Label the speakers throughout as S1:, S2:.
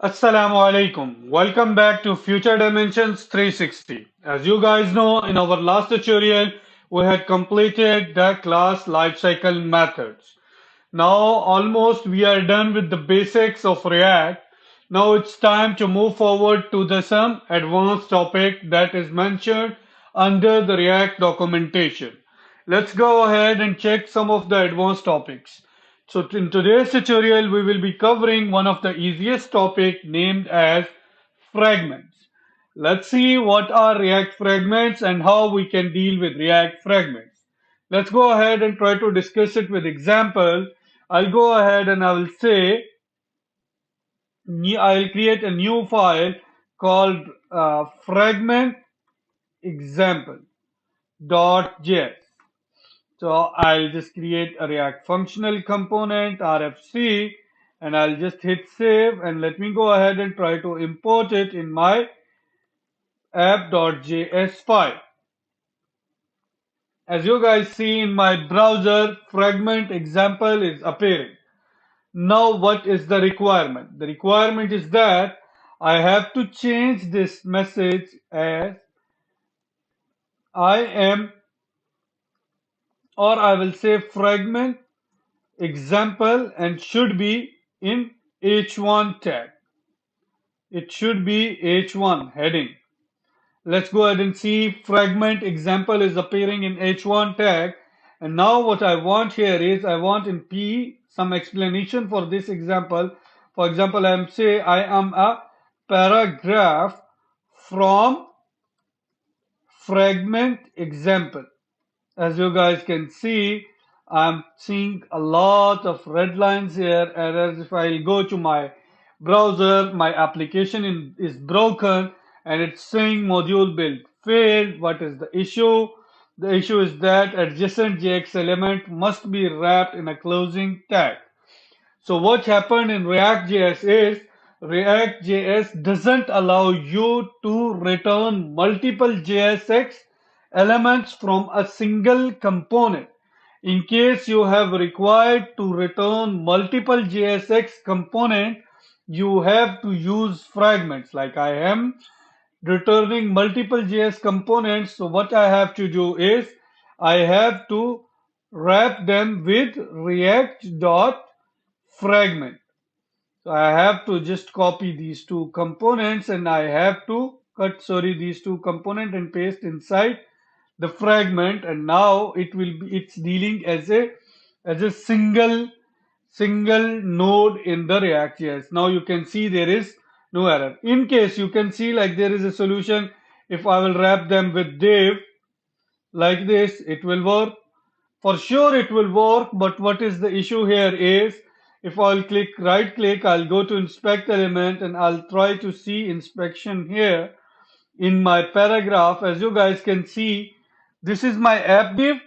S1: Assalamu alaikum. Welcome back to Future Dimensions 360. As you guys know, in our last tutorial, we had completed the class lifecycle methods. Now, almost we are done with the basics of React. Now it's time to move forward to the some advanced topic that is mentioned under the React documentation. Let's go ahead and check some of the advanced topics. So in today's tutorial, we will be covering one of the easiest topic named as fragments. Let's see what are React fragments and how we can deal with React fragments. Let's go ahead and try to discuss it with example. I'll go ahead and I will say I'll create a new file called fragment example.js. So I'll just create a React functional component RFC and I'll just hit save and let me go ahead and try to import it in my app.js file. As you guys see in my browser, fragment example is appearing. Now what is the requirement? The requirement is that I have to change this message as I am, or I will say fragment example and should be in h1 tag. It should be h1 heading. Let's go ahead and see fragment example is appearing in h1 tag. And now what I want here is I want in P some explanation for this example. For example, I am say I am a paragraph from fragment example. As you guys can see, I'm seeing a lot of red lines here. And as if I go to my browser, my application is broken and it's saying module build failed. What is the issue? The issue is that adjacent JX element must be wrapped in a closing tag. So what happened in ReactJS is ReactJS doesn't allow you to return multiple JSX elements from a single component. In case you have required to return multiple JSX component, you have to use fragments. Like I am returning multiple JS components, so what I have to do is I have to wrap them with React.Fragment. So I have to just copy these two components and I have to cut, these two components and paste inside the fragment, and now it's dealing as a single node in the React.js. Now you can see there is no error. In case you can see like there is a solution, if I will wrap them with div like this, it will work. For sure it will work, but what is the issue here is if I'll right click, I'll go to inspect element and I'll try to see inspection here in my paragraph. As you guys can see, this is my app div.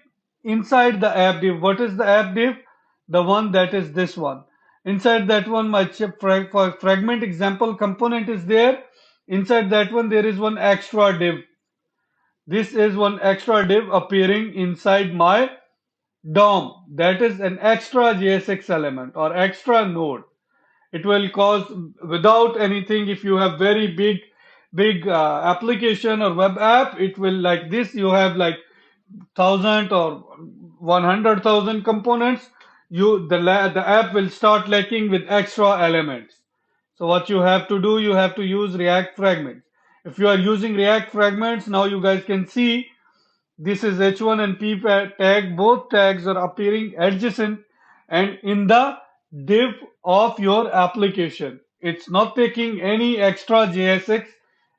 S1: Inside the app div, what is the app div? The one that is this one. Inside that one, my fragment example component is there. Inside that one, there is one extra div. This is one extra div appearing inside my DOM. That is an extra JSX element or extra node. It will cause without anything. If you have very big application or web app, it will like this. You have like 1,000 or 100,000 components. The app will start lacking with extra elements. So what you have to do, you have to use React Fragments. If you are using React Fragments, now you guys can see this is h1 and p tag. Both tags are appearing adjacent and in the div of your application. It's not taking any extra JSX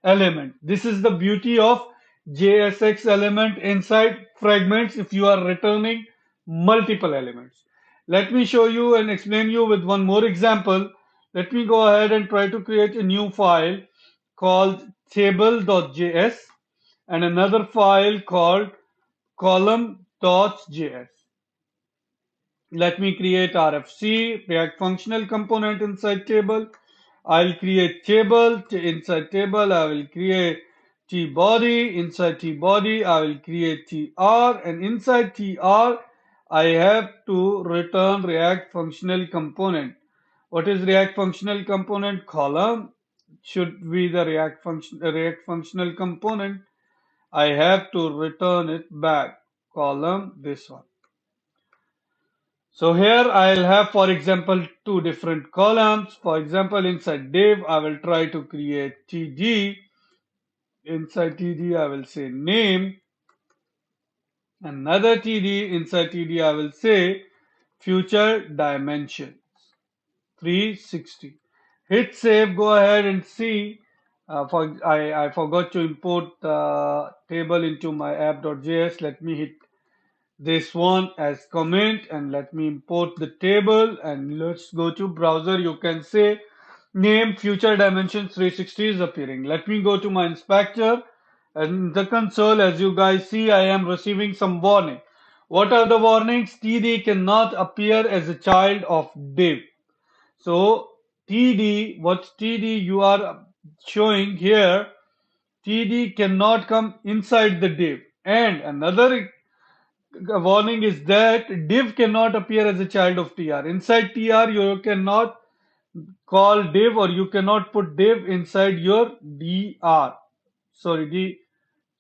S1: element. This is the beauty of JSX element inside fragments if you are returning multiple elements. Let me show you and explain you with one more example. Let me go ahead and try to create a new file called table.js and another file called column.js. Let me create RFC, React functional component inside table. I'll create table, inside table I will create tbody, inside tbody I will create tr, and inside tr I have to return React functional component. What is React functional component? Column should be the React functional component. I have to return it back. Column, this one. So here I'll have, for example, two different columns. For example, inside div, I will try to create td. Inside td, I will say name. Another td. Inside td, I will say future dimensions 360. Hit save. Go ahead and see. I forgot to import the table into my app.js. Let me hit this one as comment and let me import the table, and let's go to browser. You can say name future dimensions 360 is appearing. Let me go to my inspector, and in the console, as you guys see, I am receiving some warning. What are the warnings? TD cannot appear as a child of div. So TD, what TD you are showing here, TD cannot come inside the div. And another warning is that div cannot appear as a child of tr. Inside tr, you cannot call div, or you cannot put div inside your dr. Sorry,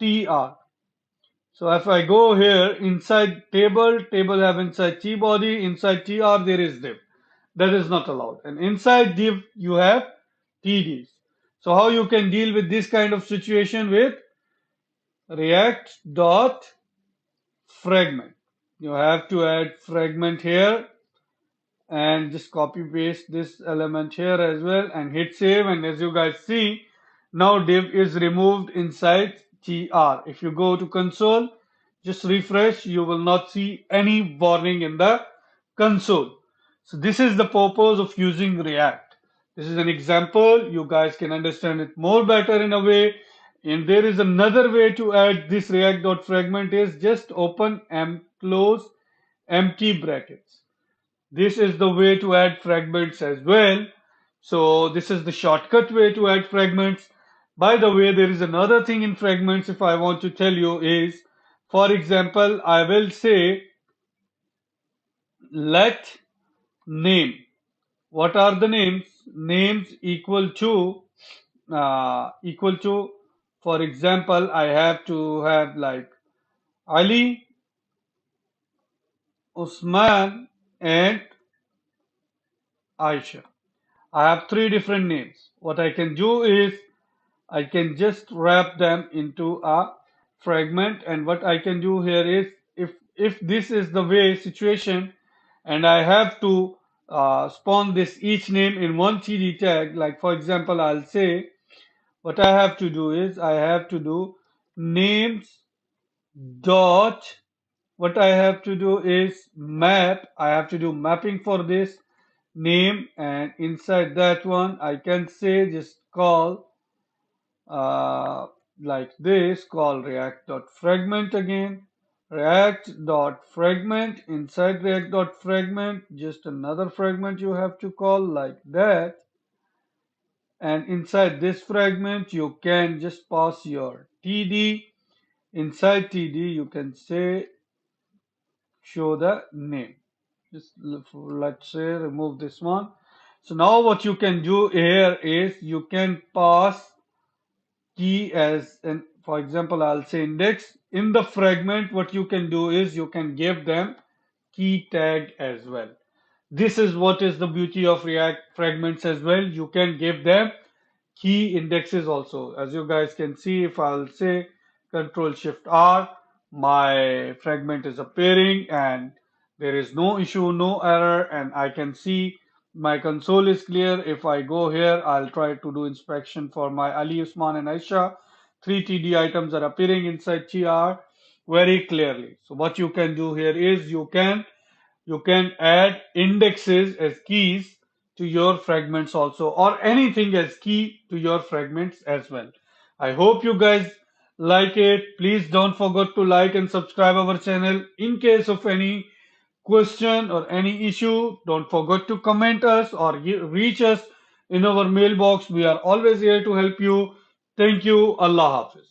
S1: tr. So if I go here inside table have inside tbody, inside tr there is div. That is not allowed. And inside div you have tds. So how you can deal with this kind of situation? With React dot fragment. You have to add fragment here and just copy paste this element here as well and hit save, and as you guys see, now div is removed inside tr. If you go to console, just refresh, you will not see any warning in the console. So this is the purpose of using React. This is an example. You guys can understand it more better in a way. And there is another way to add this react.fragment is just open and close empty brackets. This is the way to add fragments as well. So this is the shortcut way to add fragments. By the way, there is another thing in fragments if I want to tell you is, for example, I will say let name. What are the names? Names equal to, for example, I have to have like Ali, Usman, and Aisha. I have three different names. What I can do is I can just wrap them into a fragment, and what I can do here is, if this is the way situation and I have to spawn this each name in one td tag, like for example I'll say what I have to do is I have to do names dot, what I have to do is map. I have to do mapping for this name, and inside that one I can say just call uh, like this, call react.fragment again. React.fragment, inside react.fragment, just another fragment you have to call like that. And inside this fragment, you can just pass your td. Inside td, you can say show the name. Just let's say remove this one. So now what you can do here is you can pass key as, and for example I'll say index. In the fragment, what you can do is you can give them key tag as well. This is what is the beauty of React fragments as well. You can give them key indexes also. As you guys can see, if I'll say Control Shift R, my fragment is appearing and there is no issue, no error, and I can see my console is clear. If I go here, I'll try to do inspection for my Ali, Usman, and Aisha. Three TD items are appearing inside TR very clearly. So what you can do here is you can add indexes as keys to your fragments also, or anything as key to your fragments as well. I hope you guys like it. Please don't forget to like and subscribe our channel. In case of any question or any issue, don't forget to comment us or reach us in our mailbox. We are always here to help you. Thank you. Allah Hafiz.